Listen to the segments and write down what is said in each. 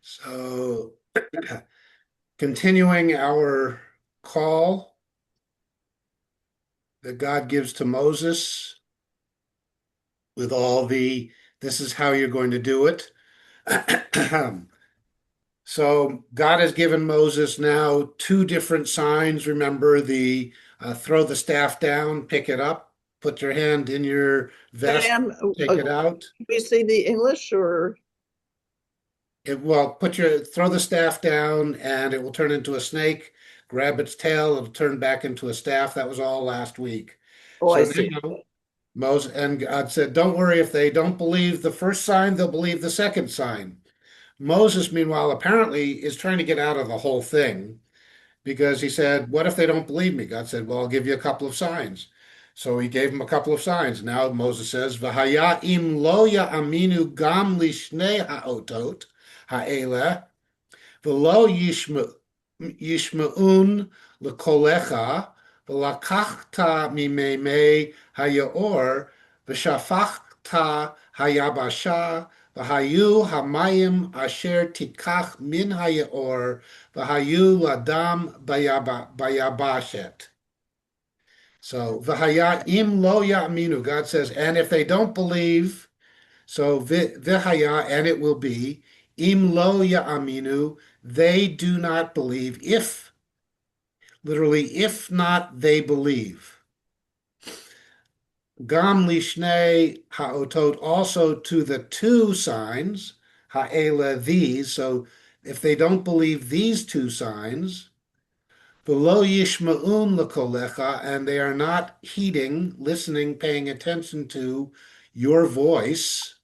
So, continuing our call that God gives to Moses with all this is how you're going to do it. So, God has given Moses now two different signs. Remember the throw the staff down, pick it up, put your hand in your vest, Sam, take it out. can we see the English or? Well, throw the staff down and it will turn into a snake. Grab its tail, it'll turn back into a staff. That was all last week. Oh, I So see. now Moses and God said, "Don't worry, if they don't believe the first sign, they'll believe the second sign." Moses, meanwhile, apparently is trying to get out of the whole thing because he said, "What if they don't believe me?" God said, "Well, I'll give you a couple of signs." So he gave him a couple of signs. Now Moses says, "V'haya im lo ya'aminu gam lishnei ha'otot ha'eleh." V'lo yishma'un l'kolecha, v'lakachta mimei hayaor, v'shafachta hayabasha, v'hayu hamayim asher tikach min hayaor, v'hayu ladam bayabashet. So, v'haya im lo ya'minu, God says, and if they don't believe, so v'haya, and it will be, im lo ya'aminu, they do not believe. If, literally, if not, they believe. Gam lishnei ha'otot, also to the two signs, ha'ela, these. So if they don't believe these two signs, v'lo yishma'un l'kolecha, and they are not heeding, listening, paying attention to your voice,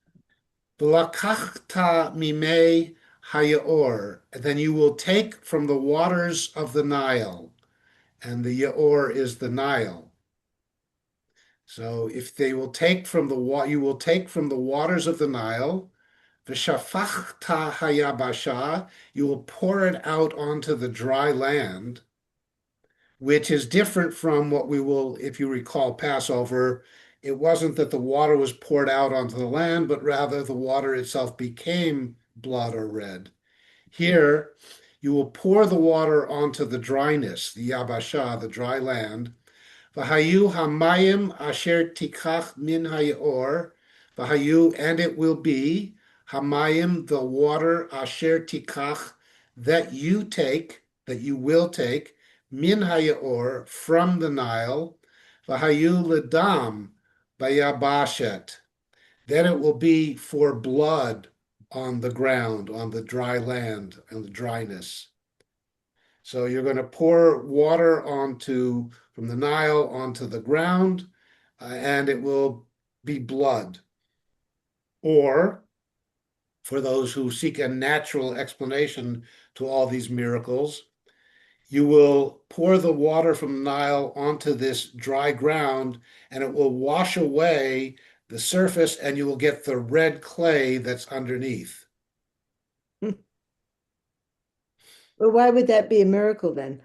v'lakachta mimei hayaor, then you will take from the waters of the Nile, and the Yaor is the Nile. So if they will take from you will take from the waters of the Nile, v'shafachta hayabasha, you will pour it out onto the dry land, which is different from what we will, if you recall Passover, it wasn't that the water was poured out onto the land, but rather the water itself became blood or red. Here, you will pour the water onto the dryness, the yabasha, the dry land. V'hayu hamayim asher tikach min hayor. V'hayu, and it will be, hamayim, the water, asher tikach, that you take, that you will take, min hayor, from the Nile. V'hayu ledam bayabashet. Then it will be for blood on the ground, on the dry land, and the dryness. So you're going to pour water from the Nile onto the ground, and it will be blood. Or, for those who seek a natural explanation to all these miracles, you will pour the water from the Nile onto this dry ground, and it will wash away the surface, and you will get the red clay that's underneath. But why would that be a miracle then?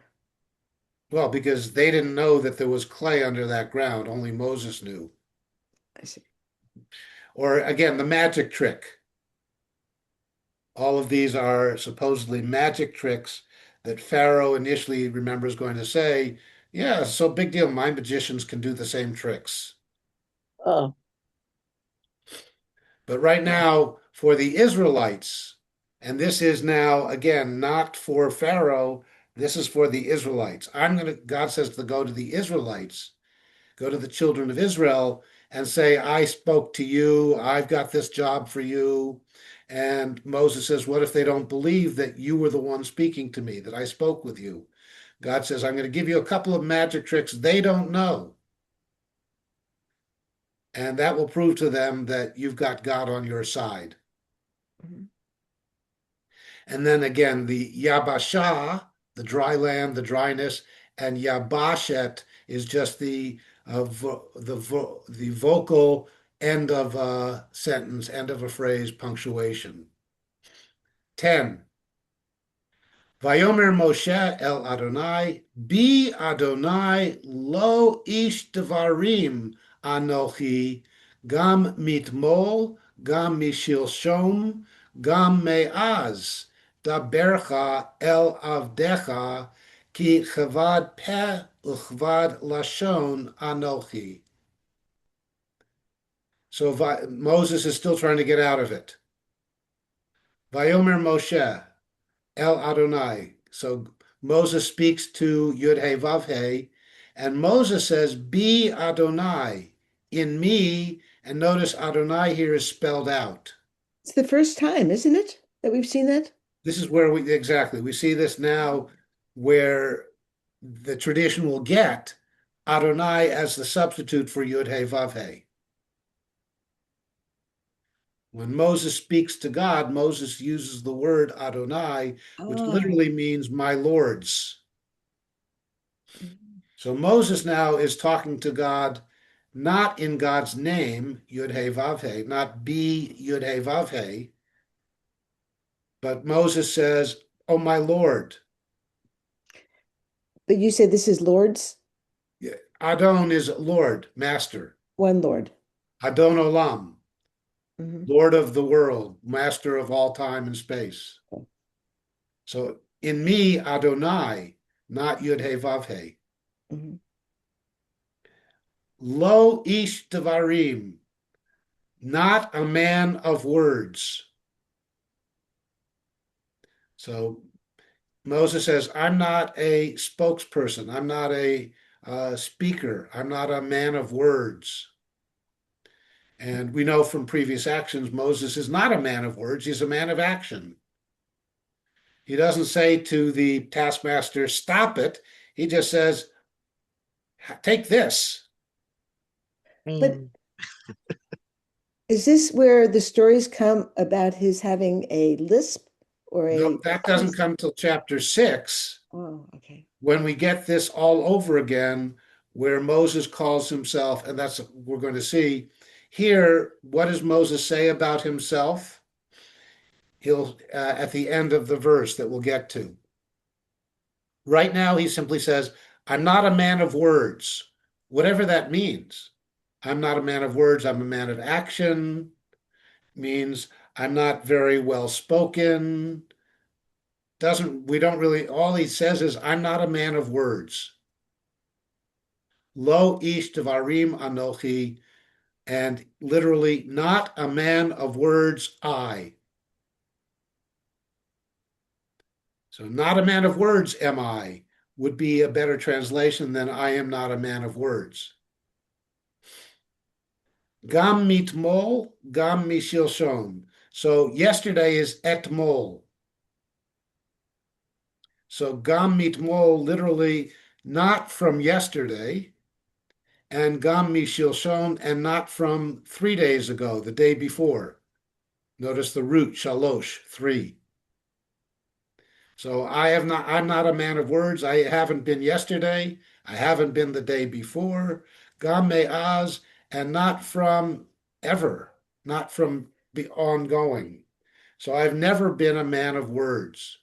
Well, because they didn't know that there was clay under that ground, only Moses knew. I see. Or again, the magic trick. All of these are supposedly magic tricks that Pharaoh initially remembers going to say, yeah, so big deal. My magicians can do the same tricks. Oh, But right now, for the Israelites, and this is now, again, not for Pharaoh, this is for the Israelites. God says to go to the Israelites, go to the children of Israel and say, I spoke to you, I've got this job for you. And Moses says, what if they don't believe that you were the one speaking to me, that I spoke with you? God says, I'm going to give you a couple of magic tricks they don't know. And that will prove to them that you've got God on your side. mhm. And then again, the Yabashah, the dry land, the dryness, and Yabashet is just the vocal end of a sentence, end of a phrase, punctuation. 10. Vayomer Moshe el Adonai, Bi Adonai lo ish devarim anochi, gam mitmol, gam mishilshom, gam me'az, dabercha el avdecha ki chavad peh uchvad lashon anochi. So Moses is still trying to get out of it. Vayomer Moshe El Adonai. So Moses speaks to Yud He Vav He, and Moses says, "Be Adonai in me." And notice Adonai here is spelled out. It's the first time, isn't it, that we've seen that? This is where we see this now, where the tradition will get Adonai as the substitute for Yud He Vav He. When Moses speaks to God, Moses uses the word Adonai, which Oh. literally means my lords. So Moses now is talking to God, not in God's name, Yud He Vav He, not be Yud He Vav He, but Moses says, "Oh my Lord." But you said this is Lord's, Adon is Lord, Master. one Lord. Adon Olam, Mhm. Lord of the world, Master of all time and space. So in me, Adonai, not Yud He Vav He. Mhm. Lo ish devarim, not a man of words. So Moses says, I'm not a spokesperson. I'm not a speaker. I'm not a man of words. And we know from previous actions, Moses is not a man of words. He's a man of action. He doesn't say to the taskmaster, stop it. He just says, take this. But is this where the stories come about his having a lisp or No, a that doesn't come till chapter 6, Oh, okay. when we get this all over again, where Moses calls himself, and that's what we're going to see here. What does Moses say about himself? He'll at the end of the verse that we'll get to. Right now, he simply says, I'm not a man of words, whatever that means. I'm not a man of words, I'm a man of action, means I'm not very well spoken. We don't really, all he says is, I'm not a man of words. Lo ish devarim anochi, and literally, not a man of words, I. So, not a man of words am I would be a better translation than I am not a man of words. Gam mitmol, gam mishilshon. So, yesterday is etmol. So, gam mitmol, literally, not from yesterday, and gam mishilshon, and not from 3 days ago, the day before. Notice the root, shalosh, 3. So I'm not a man of words. I haven't been yesterday. I haven't been the day before. Gam me'az, and not from ever, not from the ongoing. So I've never been a man of words.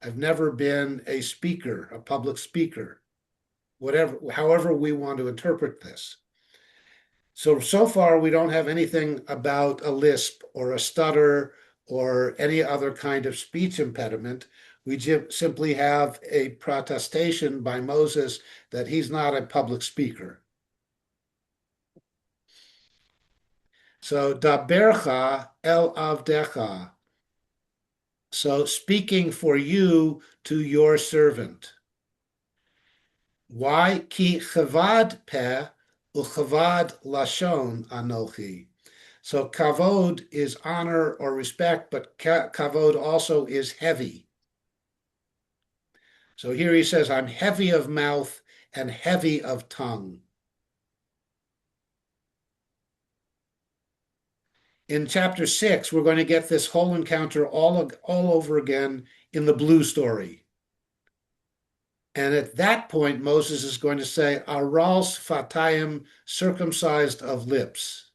I've never been a speaker, a public speaker, whatever, however we want to interpret this. So far, we don't have anything about a lisp or a stutter or any other kind of speech impediment. We simply have a protestation by Moses that he's not a public speaker. So, dabercha el avdecha. So, speaking for you to your servant. Why? Ki chavad peh uchavad lashon anochi. So kavod is honor or respect, but kavod also is heavy. So here he says, I'm heavy of mouth and heavy of tongue. In chapter 6, we're going to get this whole encounter all over again in the blue story. And at that point, Moses is going to say, Aral Sfatayim, circumcised of lips.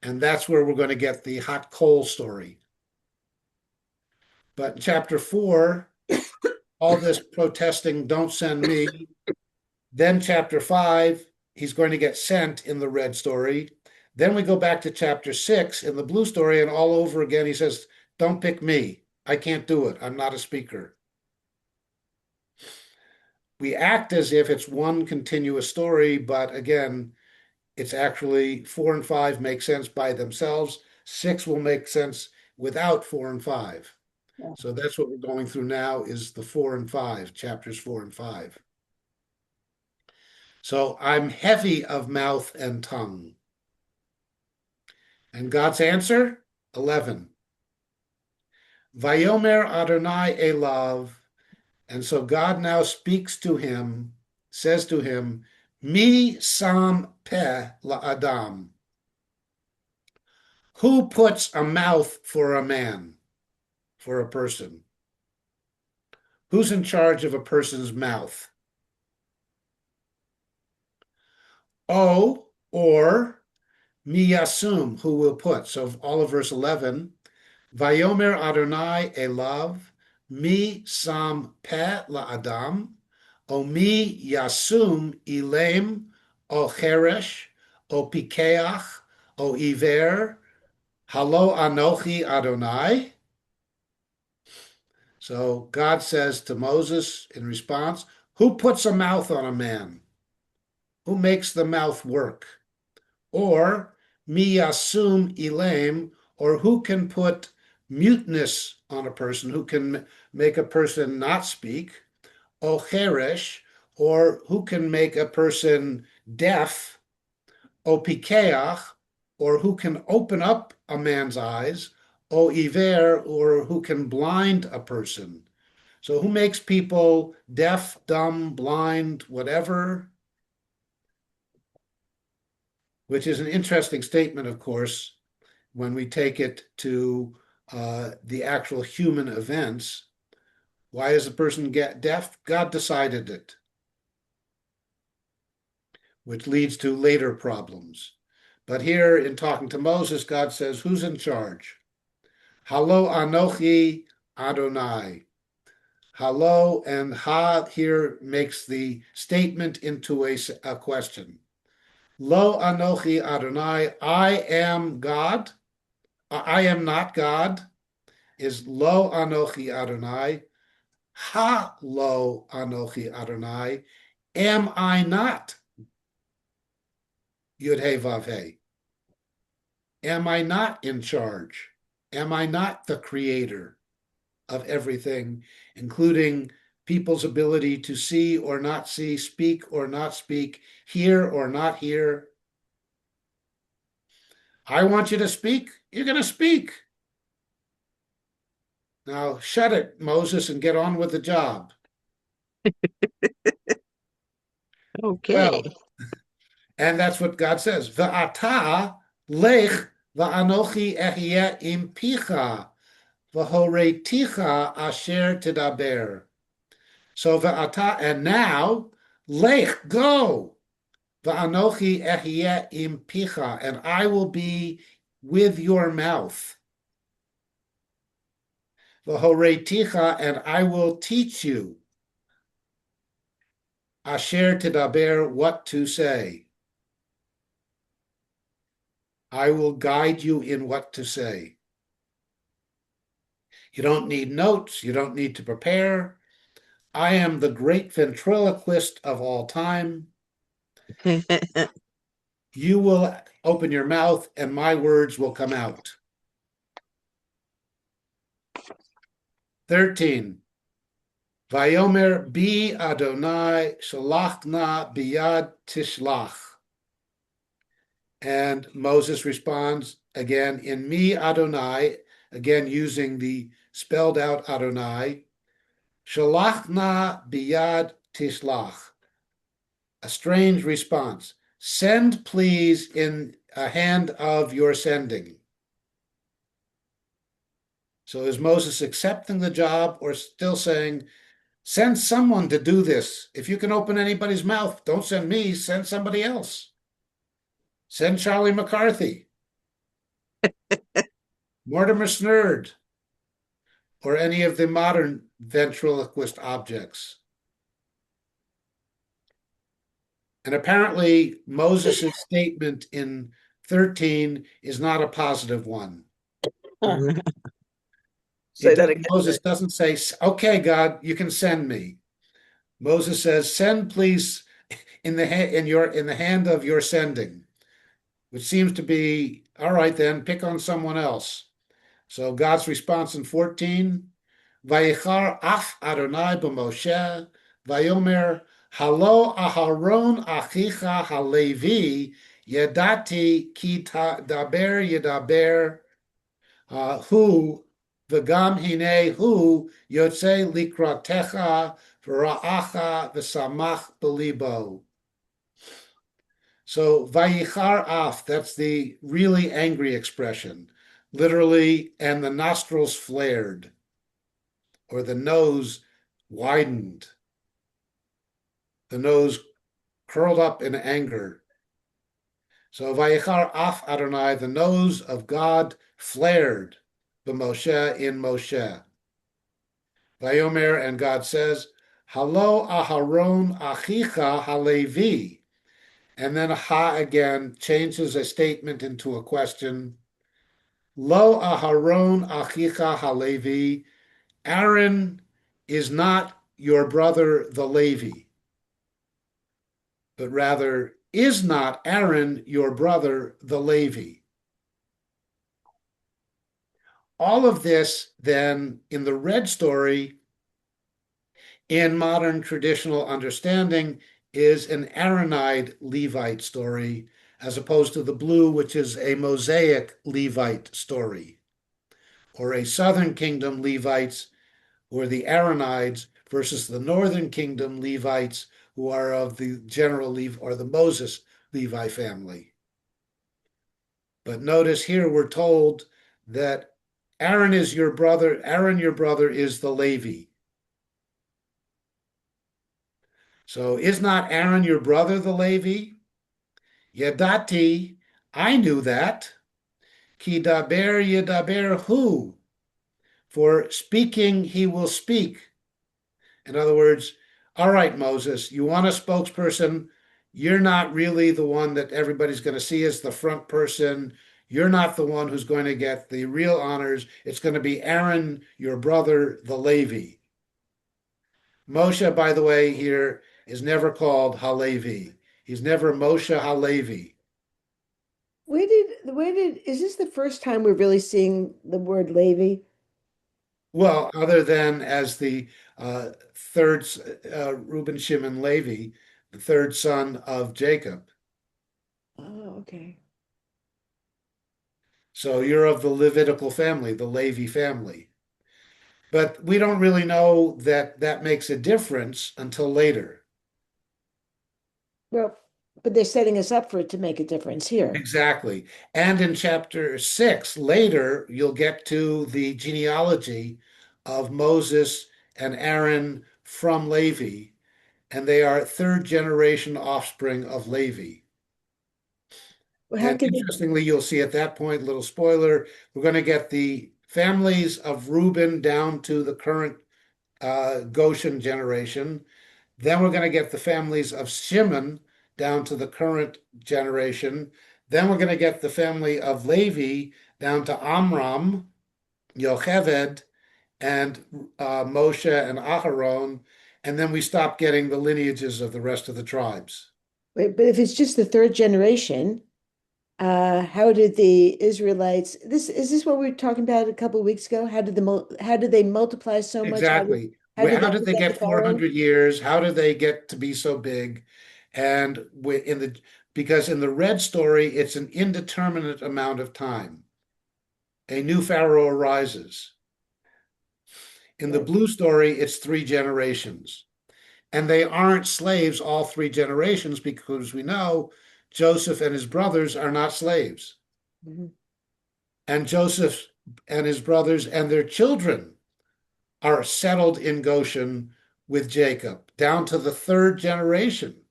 And that's where we're going to get the hot coal story. But in chapter 4, all this protesting, don't send me. Then chapter 5, he's going to get sent in the red story. Then we go back to chapter 6 in the blue story, and all over again, he says, Don't pick me. I can't do it. I'm not a speaker. We act as if it's one continuous story, but again, it's actually 4 and 5 make sense by themselves. 6 will make sense without 4 and 5. Yeah. So that's what we're going through now is the 4 and 5, chapters 4 and 5. So I'm heavy of mouth and tongue. And God's answer, 11. Vayomer Adonai Elav. And so God now speaks to him, says to him, Mi sam peh la'adam. Who puts a mouth for a man, for a person? Who's in charge of a person's mouth? O, or miyasum, who will put. So all of verse 11, Vayomer Adonai Elav, mi sam peh la'adam, o mi yasum ilem, o cheresh, o pikeach, o iver, halo anochi Adonai. So God says to Moses in response, who puts a mouth on a man? Who makes the mouth work? Or miyasum ilem, or who can put muteness on a person, who can make a person not speak? O cheresh, or who can make a person deaf? O pikeach, or who can open up a man's eyes? O iver, or who can blind a person? So who makes people deaf, dumb, blind, whatever? Which is an interesting statement, of course, when we take it to the actual human events. Why is a person get deaf? God decided it, which leads to later problems. But here in talking to Moses, God says, who's in charge? Halo Anochi Adonai. Halo and Ha here makes the statement into a question. Lo Anochi Adonai, I am God. I am not God. Is Lo Anochi Adonai. Ha Lo Anochi Adonai. Am I not Yud He Vav He? Am I not in charge? Am I not the creator of everything, including people's ability to see or not see, speak or not speak, hear or not hear? I want you to speak. You're going to speak. Now shut it, Moses, and get on with the job. Okay. Well, and that's what God says. Va'ata lech va'anochi ehyeh im picha v'horeiticha asher tidaber. So va'ata, and now, lech, go. Va'anochi ehyeh im picha, and I will be with your mouth. V'horeiticha, and I will teach you. Asher tidaber, what to say. I will guide you in what to say. You don't need notes. You don't need to prepare. I am the great ventriloquist of all time. You will open your mouth and my words will come out. 13. Vayomer bi Adonai shalachna biyad tishlach. And Moses responds again in me Adonai, again using the spelled out Adonai, shalachna biyad tishlach. A strange response. Send, please, in a hand of your sending. So is Moses accepting the job or still saying, send someone to do this? If you can open anybody's mouth, don't send me, send somebody else. Send Charlie McCarthy, Mortimer Snerd, or any of the modern ventriloquist objects. And apparently, Moses' statement in 13 is not a positive one. Say that again. Moses doesn't say, okay, God, you can send me. Moses says, send please in the hand of your sending, which seems to be, all right, then pick on someone else. So God's response in 14, Vayichar ach Adonai b'Moshe, Vayomer, Halo Aharon achicha halevi, Yedati ki daber yedaber, hu, v'gam hine hu, yotze likratecha, v'ra'acha v'samach belibo. So vayichar af, that's the really angry expression, literally, and the nostrils flared, or the nose widened, the nose curled up in anger. So vayichar af Adonai, the nose of God flared, b'Moshe in Moshe. Vayomer, and God says, Halo Aharon achicha halevi. And then ha again changes a statement into a question. Lo Aharon achicha halevi. Aaron is not your brother the Levi, but rather is not Aaron your brother the Levi. All of this then in the red story in modern traditional understanding is an Aaronide Levite story, as opposed to the blue, which is a Mosaic Levite story, or a Southern Kingdom Levites, or the Aaronides, versus the Northern Kingdom Levites, who are of the general Levi or the Moses Levi family. But notice here we're told that Aaron is your brother, Aaron, your brother, is the Levi. So is not Aaron your brother the Levi? Yadati, I knew that. Ki daber yedaber hu, for speaking he will speak. In other words, all right, Moses, you want a spokesperson. You're not really the one that everybody's going to see as the front person. You're not the one who's going to get the real honors. It's going to be Aaron, your brother, the Levi. Moshe, by the way, here is never called Halevi. He's never Moshe Halevi. Is this the first time we're really seeing the word Levi? Well, other than as the third Reuben Shimon Levi, the third son of Jacob. Oh, okay. So you're of the Levitical family, the Levi family. But we don't really know that that makes a difference until later. Well, but they're setting us up for it to make a difference here. Exactly. And in chapter 6, later, you'll get to the genealogy of Moses and Aaron from Levi, and they are third generation offspring of Levi. Well, how And could they, interestingly, you'll see at that point, little spoiler, we're going to get the families of Reuben down to the current Goshen generation. Then we're going to get the families of Shimon down to the current generation. Then we're going to get the family of Levi down to Amram, Yocheved, and Moshe and Aharon. And then we stop getting the lineages of the rest of the tribes. wait, but if it's just the third generation, how did the Israelites, is this what we were talking about a couple of weeks ago? How did they multiply so much? Exactly. How did How they did they forget the get Pharaoh? 400 years? How did they get to be so big? And in the because in the red story, it's an indeterminate amount of time. A new pharaoh arises. In the Right. blue story, it's three generations. And they aren't slaves all three generations because we know Joseph and his brothers are not slaves. Mhm. And Joseph and his brothers and their children are settled in Goshen with Jacob down to the third generation.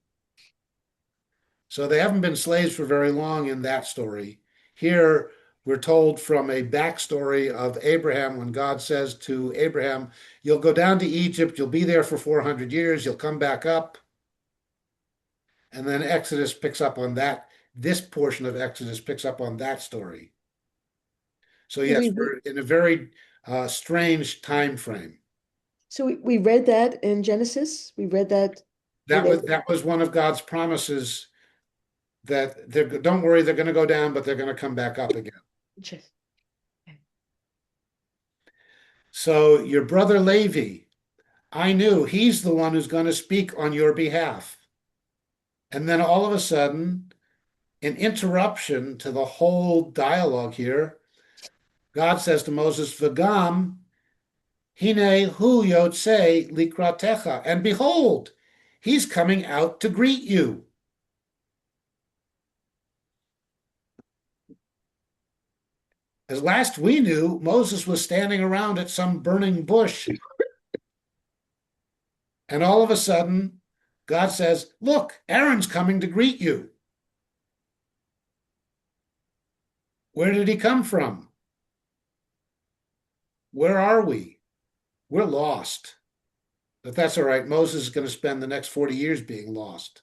So they haven't been slaves for very long in that story. Here, we're told from a backstory of Abraham when God says to Abraham, you'll go down to Egypt, you'll be there for 400 years, you'll come back up. And then Exodus picks up on that. This portion of Exodus picks up on that story. So, Did yes, we, we're in a very strange time frame. So we read that in Genesis. We read that with That was one of God's promises that don't worry, they're going to go down, but they're going to come back up again. Just- So your brother Levi, I knew he's the one who's going to speak on your behalf. And then all of a sudden, an interruption to the whole dialogue here. God says to Moses, V'gam hine hu yotze likratecha, and behold, he's coming out to greet you. As last we knew, Moses was standing around at some burning bush. And all of a sudden, God says, look, Aaron's coming to greet you. Where did he come from? Where are we? We're lost. But that's all right. Moses is going to spend the next 40 years being lost.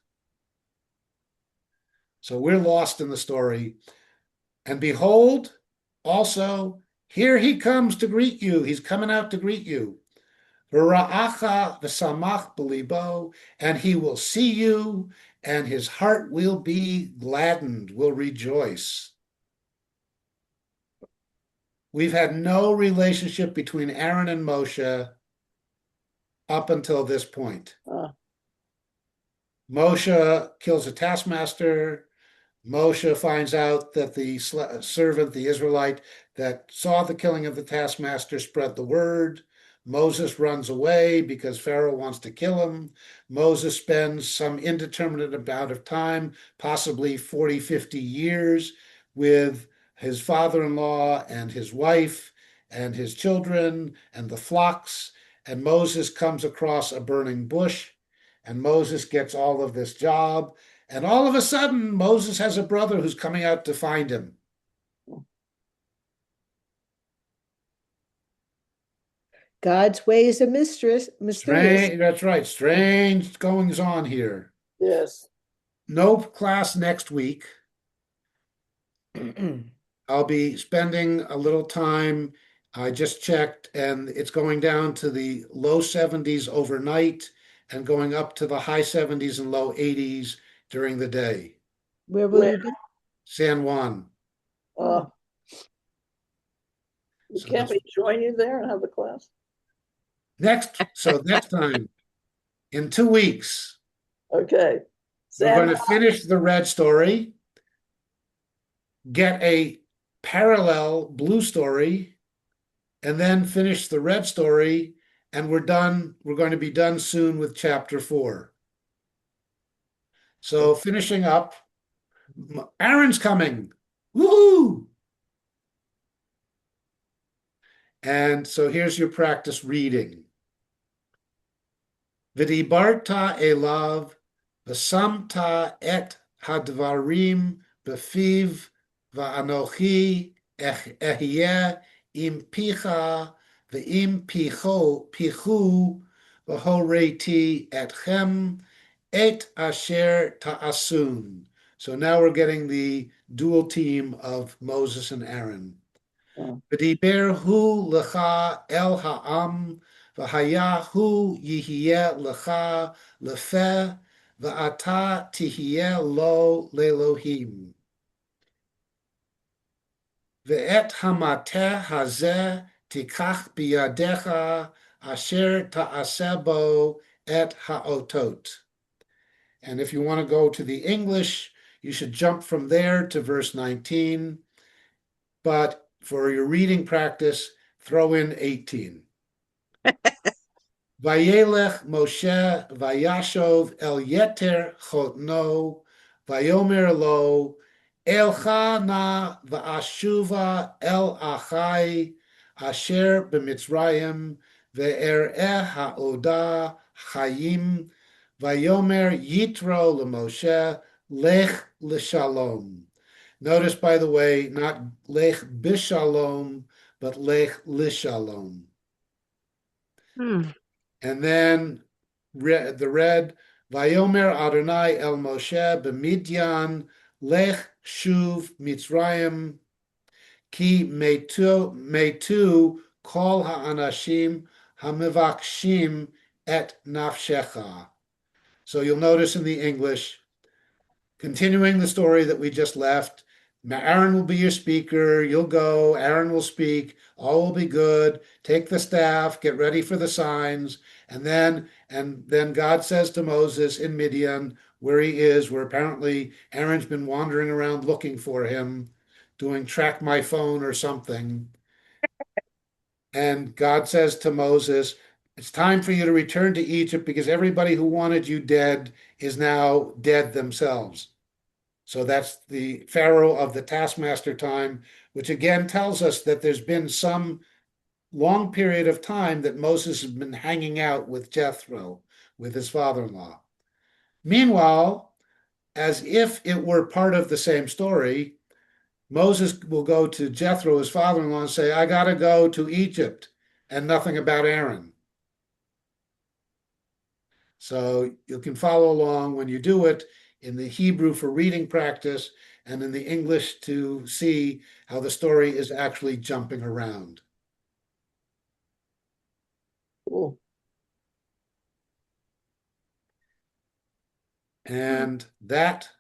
So we're lost in the story. And behold, also, here he comes to greet you. He's coming out to greet you. V'ra'acha v'samach b'libo, and he will see you, and his heart will be gladdened, will rejoice. We've had no relationship between Aaron and Moshe up until this point. Moshe kills a taskmaster. Moshe finds out that the servant, the Israelite that saw the killing of the taskmaster, spread the word. Moses runs away because Pharaoh wants to kill him. Moses spends some indeterminate amount of time, possibly 40, 50 years, with his father-in-law and his wife and his children and the flocks. And Moses comes across a burning bush, and Moses gets all of this job. And all of a sudden, Moses has a brother who's coming out to find him. God's ways are mysterious. Strange, that's right. Strange goings on here. Yes. No class next week. I'll be spending a little time. I just checked, and it's going down to the low 70s overnight and going up to the high 70s and low 80s during the day. Where will you be? San Juan. You So can't that's we join you there and have the class? next. So next time, in 2 weeks, Okay. we're going Sam, to finish the red story, get a parallel blue story, and then finish the red story, and we're done. We're going to be done soon with chapter 4. So finishing up, Aaron's coming. Woohoo! And so here's your practice reading. V'dibarta elav, v'samta et hadvarim b'fiv, v'anochi ehyeh im picha, v'im pichu, v'horeti etchem, et asher ta'asun. So now we're getting the dual team of Moses and Aaron. V'diber hu lecha el ha'am, v'haya hu yihiyeh lecha lefeh, v'ata tihiyeh lo le'elohim. Ve'et hamateh hazeh tikach biyadecha asher ta'aseh bo et ha'otot. And if you want to go to the English, you should jump from there to verse 19. But for your reading practice, throw in 18. Vayelech Moshe vayashov el yeter chotno, vayomer lo, elcha na va'ashuva el achai, asher b'mitzrayim, ve'ereh ha'oda chayim, vayomer yitro leMoshe, lech l'shalom. Notice, by the way, not lech bishalom, but lech lishalom. And then the red, Vayomer Adonai el Moshe b'Midyan, lech shuv Mitzrayim, ki metu kol ha'anashim hamivakshim et nafshecha. So you'll notice in the English, continuing the story that we just left, Aaron will be your speaker. You'll go. Aaron will speak. All will be good. Take the staff. Get ready for the signs. And then God says to Moses in Midian, where he is, where apparently Aaron's been wandering around looking for him, doing track my phone or something. And God says to Moses, it's time for you to return to Egypt because everybody who wanted you dead is now dead themselves. So that's the Pharaoh of the taskmaster time, which again tells us that there's been some long period of time that Moses has been hanging out with Jethro, with his father-in-law. Meanwhile, as if it were part of the same story, Moses will go to Jethro, his father-in-law, and say, I got to go to Egypt, and nothing about Aaron. So you can follow along when you do it in the Hebrew for reading practice and in the English to see how the story is actually jumping around. Cool. And that